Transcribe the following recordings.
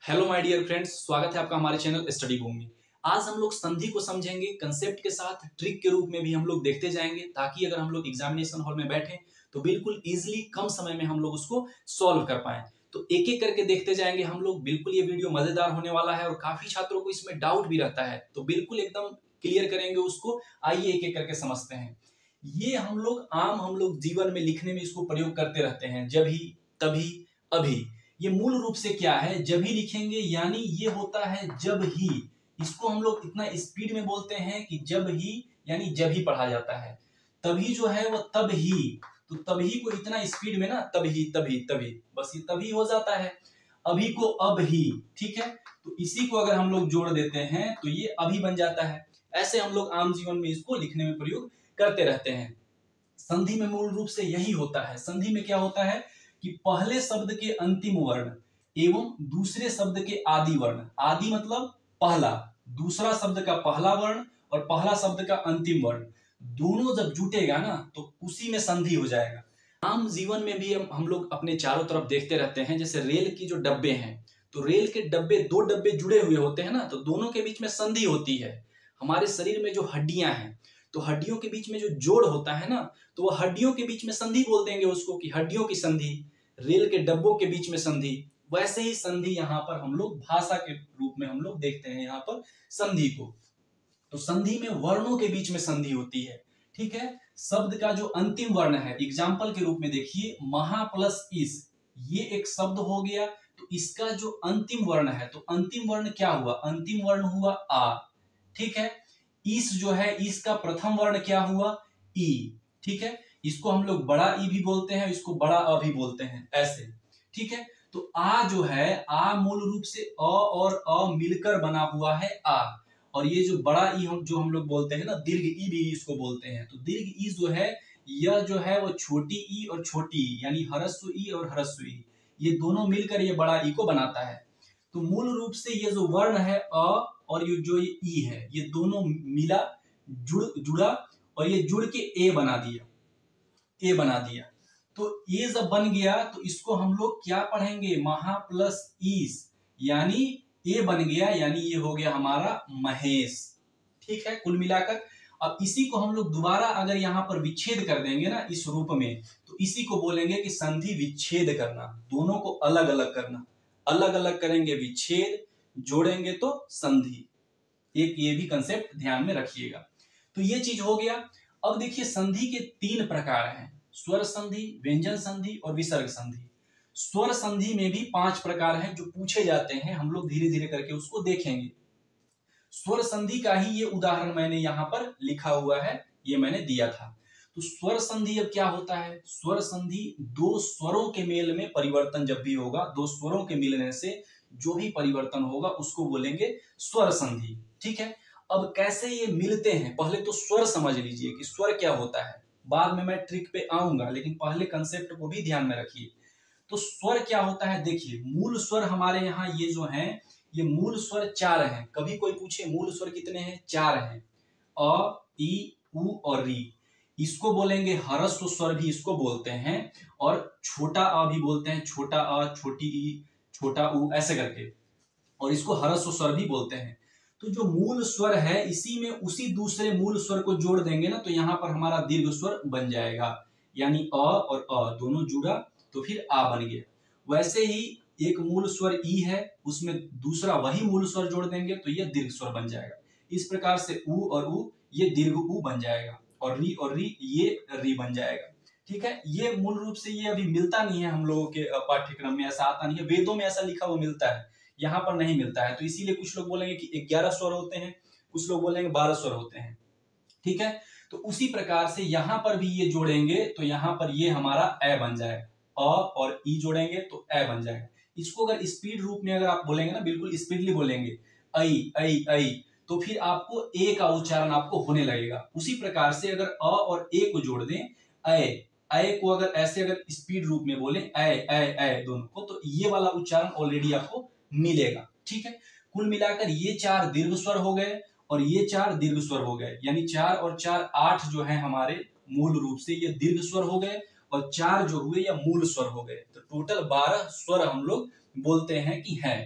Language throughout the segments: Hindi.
हेलो माय डियर फ्रेंड्स, स्वागत है आपका हमारे चैनल स्टडी बूम में। आज हम लोग संधि को समझेंगे, कंसेप्ट के साथ ट्रिक के रूप में भी हम लोग देखते जाएंगे, ताकि अगर हम लोग एग्जामिनेशन हॉल में बैठे तो बिल्कुल इजीली कम समय में हम लोग उसको सॉल्व कर पाए। तो एक एक करके देखते जाएंगे हम लोग। बिल्कुल ये वीडियो मजेदार होने वाला है और काफी छात्रों को इसमें डाउट भी रहता है, तो बिल्कुल एकदम क्लियर करेंगे उसको। आइए एक एक करके समझते हैं। ये हम लोग जीवन में लिखने में इसको प्रयोग करते रहते हैं, जभी, तभी, अभी। ये मूल रूप से क्या है, जब ही लिखेंगे, यानी ये होता है जब ही। इसको हम लोग इतना स्पीड में बोलते हैं कि जब ही, यानी जब ही पढ़ा जाता है। तभी जो है वो तब ही, तो तभी को इतना स्पीड में ना, तभी तभी तभी, बस ये तभी हो जाता है। अभी को अब ही, ठीक है। तो इसी को अगर हम लोग जोड़ देते हैं तो ये अभी बन जाता है। ऐसे हम लोग आम जीवन में इसको लिखने में प्रयोग करते रहते हैं। संधि में मूल रूप से यही होता है। संधि में क्या होता है कि पहले शब्द के अंतिम वर्ण एवं दूसरे शब्द के आदि वर्ण, आदि मतलब पहला, दूसरा शब्द का पहला वर्ण और पहला शब्द का अंतिम वर्ण, दोनों जब जुटेगा ना तो उसी में संधि हो जाएगा। आम जीवन में भी हम लोग अपने चारों तरफ देखते रहते हैं। जैसे रेल की जो डब्बे हैं, तो रेल के डब्बे, दो डब्बे जुड़े हुए होते हैं ना, तो दोनों के बीच में संधि होती है। हमारे शरीर में जो हड्डियां हैं, तो हड्डियों के बीच में जो जोड़ होता है ना, तो वह हड्डियों के बीच में संधि बोल देंगे उसको, कि हड्डियों की संधि। रेल के डब्बों के बीच में संधि। वैसे ही संधि यहाँ पर हम लोग भाषा के रूप में हम लोग देखते हैं यहाँ पर संधि को। तो संधि में वर्णों के बीच में संधि होती है, ठीक है। शब्द का जो अंतिम वर्ण है, एग्जाम्पल के रूप में देखिए, महा प्लस इस, ये एक शब्द हो गया। तो इसका जो अंतिम वर्ण है, तो अंतिम वर्ण क्या हुआ, अंतिम वर्ण हुआ आ, ठीक है। इस जो है, इसका प्रथम वर्ण क्या हुआ, ई, ठीक है। इसको हम लोग बड़ा ई भी बोलते हैं, इसको बड़ा अ भी बोलते हैं, ऐसे, ठीक है। तो आ जो है, आ मूल रूप से अ और अ मिलकर बना हुआ है आ। और ये जो बड़ा ई जो हम लोग बोलते हैं ना, दीर्घ ई भी इसको बोलते हैं। तो दीर्घ ई जो है, यह जो है वो छोटी ई और छोटी ई, यानी ह्रस्व ई और ह्रस्व ई, ये दोनों मिलकर ये बड़ा ई को बनाता है। तो मूल रूप से ये जो वर्ण है अ और ये जो ई है, ये दोनों मिला, जुड़ा और ये जुड़ के ए बना दिया, ए बना दिया। तो ये जब बन गया तो इसको हम लोग क्या पढ़ेंगे, महा प्लस ईस, यानी ए बन गया, यानी ये हो गया हमारा महेश, ठीक है। कुल मिलाकर अब इसी को हम लोग दोबारा अगर यहाँ पर विच्छेद कर देंगे ना इस रूप में, तो इसी को बोलेंगे कि संधि विच्छेद करना। दोनों को अलग अलग करना, अलग अलग करेंगे विच्छेद, जोड़ेंगे तो संधि। एक ये भी कंसेप्ट ध्यान में रखिएगा। तो ये चीज हो गया। अब देखिए संधि के तीन प्रकार हैं, स्वर संधि, व्यंजन संधि और विसर्ग संधि। स्वर संधि में भी 5 प्रकार हैं जो पूछे जाते हैं, हम लोग धीरे धीरे करके उसको देखेंगे। स्वर संधि का ही ये उदाहरण मैंने यहाँ पर लिखा हुआ है, ये मैंने दिया था। तो स्वर संधि अब क्या होता है, स्वर संधि दो स्वरों के मेल में परिवर्तन जब भी होगा, दो स्वरों के मिलने से जो भी परिवर्तन होगा उसको बोलेंगे स्वर संधि, ठीक है। अब कैसे ये मिलते हैं, पहले तो स्वर समझ लीजिए कि स्वर क्या होता है, बाद में मैं ट्रिक पे आऊंगा, लेकिन पहले कंसेप्ट को भी ध्यान में रखिए। तो स्वर क्या होता है, देखिए मूल स्वर हमारे यहाँ ये जो हैं, ये मूल स्वर 4 हैं। कभी कोई पूछे मूल स्वर कितने हैं, 4 हैं, अ, ई, उ और री। इसको बोलेंगे ह्रस्व स्वर भी इसको बोलते हैं, और छोटा अ भी बोलते हैं, छोटा अ, छोटी ई, छोटा उ, ऐसे करके, और इसको ह्रस्व स्वर भी बोलते हैं। तो जो मूल स्वर है, इसी में उसी दूसरे मूल स्वर को जोड़ देंगे ना, तो यहाँ पर हमारा दीर्घ स्वर बन जाएगा, यानी अ और अ दोनों जुड़ा तो फिर आ बन गया। वैसे ही एक मूल स्वर ई है, उसमें दूसरा वही मूल स्वर जोड़ देंगे तो ये दीर्घ स्वर बन जाएगा। इस प्रकार से उ और उ, ये दीर्घ उ बन जाएगा, और री ये री बन जाएगा, ठीक है। ये मूल रूप से ये अभी मिलता नहीं है हम लोगों के पाठ्यक्रम में, ऐसा आता नहीं है। वेदों में ऐसा लिखा हुआ मिलता है, यहाँ पर नहीं मिलता है। तो इसीलिए कुछ लोग बोलेंगे कि 11 स्वर होते हैं, कुछ लोग बोलेंगे 12 स्वर होते हैं, ठीक है। तो उसी प्रकार से यहाँ पर भी ये जोड़ेंगे तो यहाँ पर ये हमारा ए बन जाएगा, अ और ई जोड़ेंगे तो ए बन जाएगा। इसको अगर स्पीड रूप में अगर आप बोलेंगे ना, बिल्कुल स्पीडली बोलेंगे, ऐ ऐ ऐ, तो फिर आपको ए का उच्चारण आपको होने लगेगा। उसी प्रकार से अगर अ और ए को जोड़ दें, ऐ को अगर ऐसे अगर स्पीड रूप में बोले ऐ दोनों को, तो ये वाला उच्चारण ऑलरेडी आपको मिलेगा, ठीक है। कुल मिलाकर ये 4 दीर्घ स्वर हो गए और ये 4 दीर्घ स्वर हो गए, यानी 4 और 4 8 जो है हमारे मूल रूप से ये दीर्घ स्वर हो गए, और 4 जो हुए या मूल स्वर हो गए। तो टोटल 12 स्वर हम लोग बोलते हैं कि है।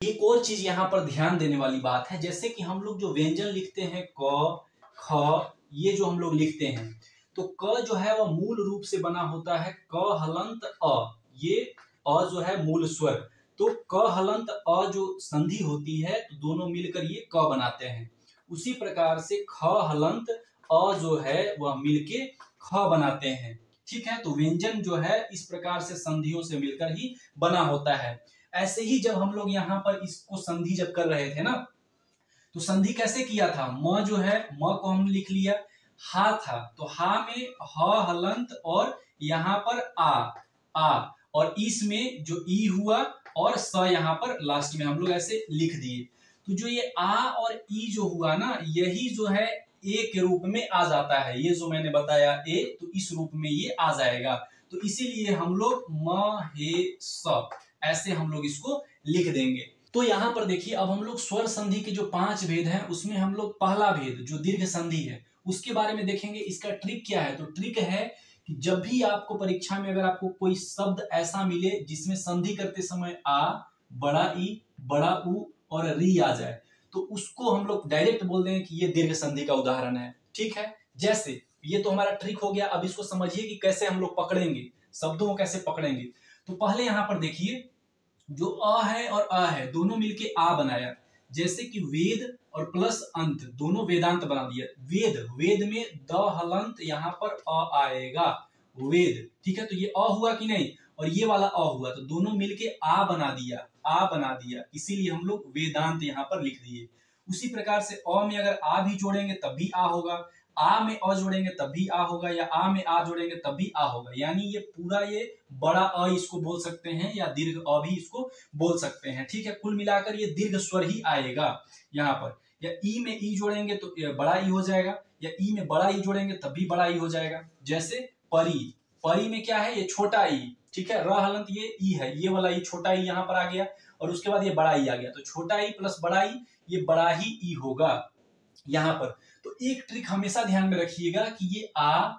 एक और चीज यहाँ पर ध्यान देने वाली बात है, जैसे कि हम लोग जो व्यंजन लिखते हैं क ख, ये जो हम लोग लिखते हैं, तो क जो है वह मूल रूप से बना होता है क हलंत अ, ये अ जो है मूल स्वर, तो क हलंत अ जो संधि होती है तो दोनों मिलकर ये क बनाते हैं। उसी प्रकार से ख हलंत अ जो है वह मिलके ख बनाते हैं। ठीक है, तो व्यंजन जो है इस प्रकार से संधियों से मिलकर ही बना होता है। ऐसे ही जब हम लोग यहाँ पर इसको संधि जब कर रहे थे ना, तो संधि कैसे किया था, म जो है म को हम लिख लिया, हा था तो हा में ह हलंत और यहाँ पर आ, और इसमें जो ई हुआ और स यहाँ पर लास्ट में हम लोग ऐसे लिख दिए। तो जो ये आ और ई जो हुआ ना, यही जो है ए के रूप में आ जाता है। ये जो मैंने बताया ए, तो इस रूप में ये आ जाएगा। तो इसीलिए हम लोग म हे स ऐसे हम लोग इसको लिख देंगे। तो यहाँ पर देखिए, अब हम लोग स्वर संधि के जो 5 भेद हैं उसमें हम लोग पहला भेद जो दीर्घ संधि है उसके बारे में देखेंगे। इसका ट्रिक क्या है, तो ट्रिक है कि जब भी आपको परीक्षा में अगर आपको कोई शब्द ऐसा मिले जिसमें संधि करते समय आ, बड़ा ई, बड़ा उ और री आ जाए, तो उसको हम लोग डायरेक्ट बोल देंगे कि ये दीर्घ संधि का उदाहरण है। ठीक है, जैसे ये तो हमारा ट्रिक हो गया। अब इसको समझिए कि कैसे हम लोग पकड़ेंगे, शब्दों को कैसे पकड़ेंगे। तो पहले यहाँ पर देखिए, जो अ है और अ है दोनों मिलके आ बनाया, जैसे कि वेद और प्लस अंत दोनों वेदांत बना दिया। वेद, वेद में द हलंत यहाँ पर अ आएगा, वेद। ठीक है, तो ये अ हुआ कि नहीं, और ये वाला अ हुआ, तो दोनों मिलके आ बना दिया, आ बना दिया, इसीलिए हम लोग वेदांत यहाँ पर लिख दिए। उसी प्रकार से अ में अगर आ भी जोड़ेंगे तब भी आ होगा, आ में अ जोड़ेंगे तब भी आ होगा, या आ में आ जोड़ेंगे तब भी आ होगा। यानी ये पूरा ये बड़ा अ इसको बोल सकते हैं या दीर्घ अ भी इसको बोल सकते हैं। ठीक है, कुल मिलाकर ये दीर्घ स्वर ही आएगा यहाँ पर। या ई में ई जोड़ेंगे तो बड़ा ई हो जाएगा, या ई में बड़ा ई जोड़ेंगे तब भी बड़ा ई हो जाएगा। जैसे परी, परी में क्या है, ये छोटा ई। ठीक है, र हलंत ये ई है, ये वाला ई छोटा ई यहाँ पर आ गया, और उसके बाद ये बड़ा ई आ गया, तो छोटा ई प्लस बड़ा ई, ये बड़ा ही ई होगा यहाँ पर। तो एक ट्रिक हमेशा ध्यान में रखिएगा कि ये आ,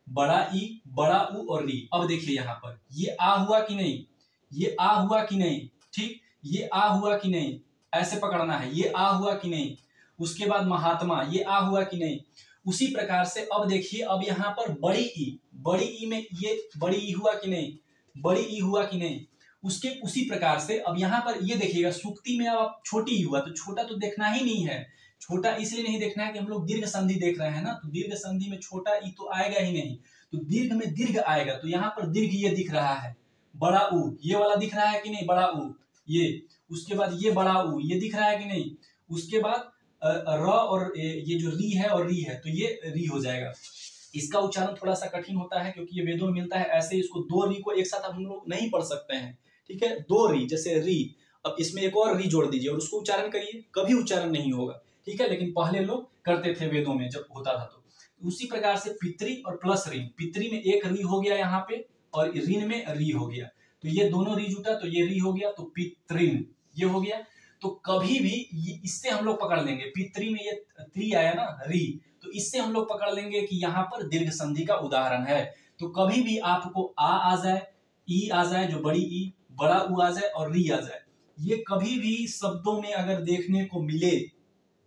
बड़ा ई, बड़ा उ और री। अब देखिए यहाँ पर ये आ हुआ कि नहीं, ये आ हुआ कि नहीं, ठीक, ये आ हुआ कि नहीं, ऐसे पकड़ना है, ये आ हुआ कि नहीं। उसके बाद महात्मा, ये आ हुआ कि नहीं। उसी प्रकार से अब देखिए, अब यहाँ पर बड़ी ई, बड़ी ई में ये बड़ी ई हुआ कि नहीं, बड़ी ई हुआ कि नहीं। उसके उसी प्रकार से अब यहाँ पर ये देखिएगा, सुक्ति में अब छोटी ई हुआ, तो छोटा तो देखना ही नहीं है। छोटा इसलिए नहीं देखना है कि हम लोग दीर्घ संधि देख रहे हैं ना, तो दीर्घ संधि में छोटा ई तो आएगा ही नहीं, तो दीर्घ में दीर्घ आएगा। तो यहाँ पर दीर्घ ये दिख रहा है, बड़ा उ ये वाला दिख रहा है कि नहीं, बड़ा उ ये। उसके बाद ये बड़ा उ ये दिख रहा है कि नहीं। उसके बाद र और ये जो री है और री है, तो ये री हो जाएगा। इसका उच्चारण थोड़ा सा कठिन होता है क्योंकि ये वेदों में मिलता है ऐसे, इसको दो री को एक साथ हम लोग नहीं पढ़ सकते हैं। ठीक है, दो री, जैसे री, अब इसमें एक और री जोड़ दीजिए और उसको उच्चारण करिए, कभी उच्चारण नहीं होगा। ठीक है, लेकिन पहले लोग करते थे वेदों में जब होता था। तो उसी प्रकार से पितरी और प्लस ऋण, पितरी में एक री हो गया यहाँ पे और ऋण में री हो गया, तो ये दोनों री जुटा तो ये री हो गया, तो पितृन ये हो गया। तो कभी भी इससे हम लोग पकड़ लेंगे, पितरी में ये त्री आया ना री, तो इससे हम लोग पकड़ लेंगे कि यहाँ पर दीर्घ संधि का उदाहरण है। तो कभी भी आपको आ जाए, ई आ जाए जो बड़ी ई, बड़ा उ आ जाए और री आ जाए, ये कभी भी शब्दों में अगर देखने को मिले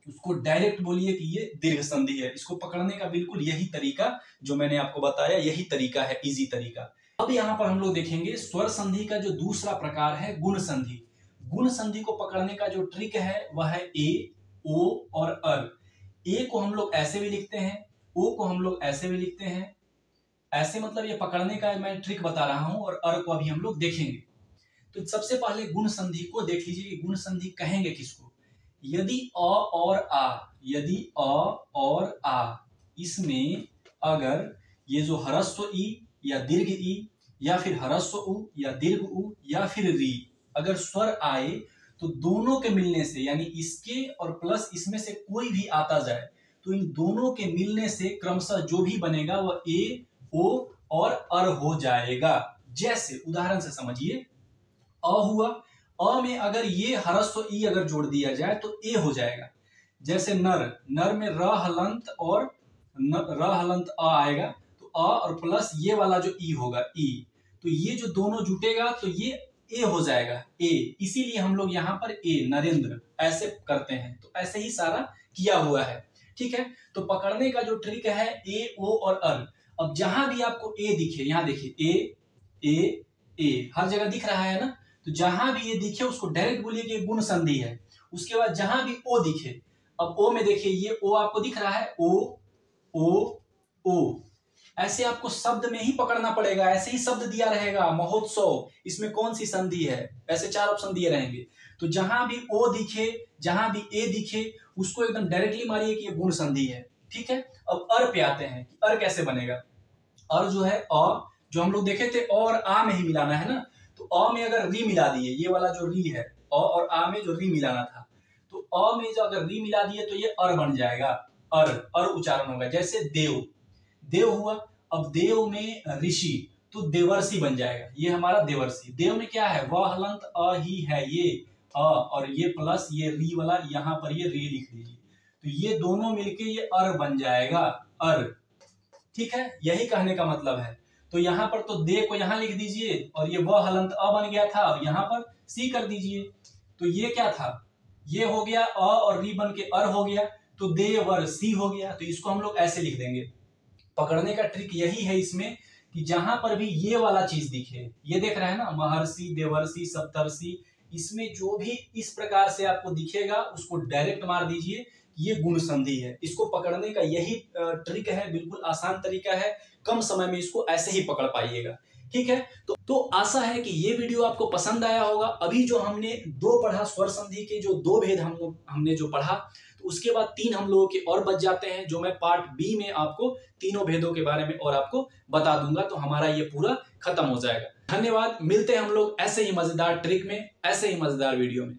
उसको डायरेक्ट बोलिए कि ये दीर्घ संधि है। इसको पकड़ने का बिल्कुल यही तरीका जो मैंने आपको बताया, यही तरीका है, इजी तरीका। अब यहाँ पर हम लोग देखेंगे स्वर संधि का जो दूसरा प्रकार है गुण संधि। गुण संधि को पकड़ने का जो ट्रिक है वह है ए, ओ और अर। ए को हम लोग ऐसे भी लिखते हैं, ओ को हम लोग ऐसे भी लिखते हैं। ऐसे मतलब ये पकड़ने का मैं ट्रिक बता रहा हूं, और अर को अभी हम लोग देखेंगे। तो सबसे पहले गुण संधि को देख लीजिए, गुण संधि कहेंगे किसको। यदि अ और आ, यदि अ और आ इसमें अगर ये जो ह्रस्व ई या दीर्घ ई या फिर ह्रस्व उ या दीर्घ उ या फिर री अगर स्वर आए, तो दोनों के मिलने से, यानी इसके और प्लस इसमें से कोई भी आता जाए, तो इन दोनों के मिलने से क्रमशः जो भी बनेगा वह ए, ओ और अर हो जाएगा। जैसे उदाहरण से समझिए, अ हुआ, अ में अगर ये ह्रस्व ई अगर जोड़ दिया जाए तो ए हो जाएगा। जैसे नर, नर में र हलंत और र हलंत अ आएगा, तो अ और प्लस ये वाला जो ई होगा ई, तो ये जो दोनों जुटेगा तो ये ए हो जाएगा ए, इसीलिए हम लोग यहाँ पर ए नरेंद्र ऐसे करते हैं। तो ऐसे ही सारा किया हुआ है, ठीक है। तो पकड़ने का जो ट्रिक है ए, ओ और अर। अब जहां भी आपको ए दिखे, यहाँ देखिए ए ए ए हर जगह दिख रहा है ना, तो जहां भी ये दिखे उसको डायरेक्ट बोलिए कि गुण संधि है। उसके बाद जहां भी ओ दिखे, अब ओ में देखिए ये ओ आपको दिख रहा है, ओ ओ ओ, ऐसे आपको शब्द में ही पकड़ना पड़ेगा। ऐसे ही शब्द दिया रहेगा महोत्सव, इसमें कौन सी संधि है, ऐसे 4 ऑप्शन दिए रहेंगे। तो जहां भी ओ दिखे, जहां भी ए दिखे, उसको एकदम डायरेक्टली मारिए कि ये गुण संधि है, ठीक है। अब अर पे आते हैं कि अर कैसे बनेगा। अर जो है अ, जो हम लोग देखे थे और आ में ही मिलाना है ना, तो अ में अगर री मिला दिए, ये वाला जो री है अ और आ में जो री मिलाना था, तो अ में जो अगर री मिला दिए तो ये अर बन जाएगा, अर उच्चारण होगा। जैसे देव, देव हुआ, अब देव में ऋषि तो देवर्षि बन जाएगा, ये हमारा देवर्षि। देव में क्या है, वह हलंत अ ही है, ये अ और ये प्लस ये री वाला यहाँ पर ये री लिख दीजिए, तो ये दोनों मिलके ये अर बन जाएगा, अर, ठीक है। यही कहने का मतलब है। तो यहाँ पर तो दे को यहाँ लिख दीजिए और ये वह हलंत अ बन गया था और यहाँ पर सी कर दीजिए, तो ये क्या था, ये हो गया अ और री बन के अर हो गया, तो देवर सी हो गया। तो इसको हम लोग ऐसे लिख देंगे। पकड़ने का ट्रिक यही है इसमें कि जहां पर भी ये वाला चीज दिखे, ये देख रहे हैं ना महर्षि, देवर्षि, सप्तर्षि, इसमें जो भी इस प्रकार से आपको दिखेगा उसको डायरेक्ट मार दीजिए, ये गुण संधि है। इसको पकड़ने का यही ट्रिक है, बिल्कुल आसान तरीका है, कम समय में इसको ऐसे ही पकड़ पाइएगा, ठीक है। तो आशा है कि ये वीडियो आपको पसंद आया होगा। अभी जो हमने 2 पढ़ा स्वर संधि के जो 2 भेद हमने जो पढ़ा, तो उसके बाद 3 हम लोगों के और बच जाते हैं, जो मैं पार्ट बी में आपको तीनों भेदों के बारे में और आपको बता दूंगा, तो हमारा ये पूरा खत्म हो जाएगा। धन्यवाद, मिलते हैं हम लोग ऐसे ही मजेदार ट्रिक में, ऐसे ही मजेदार वीडियो में।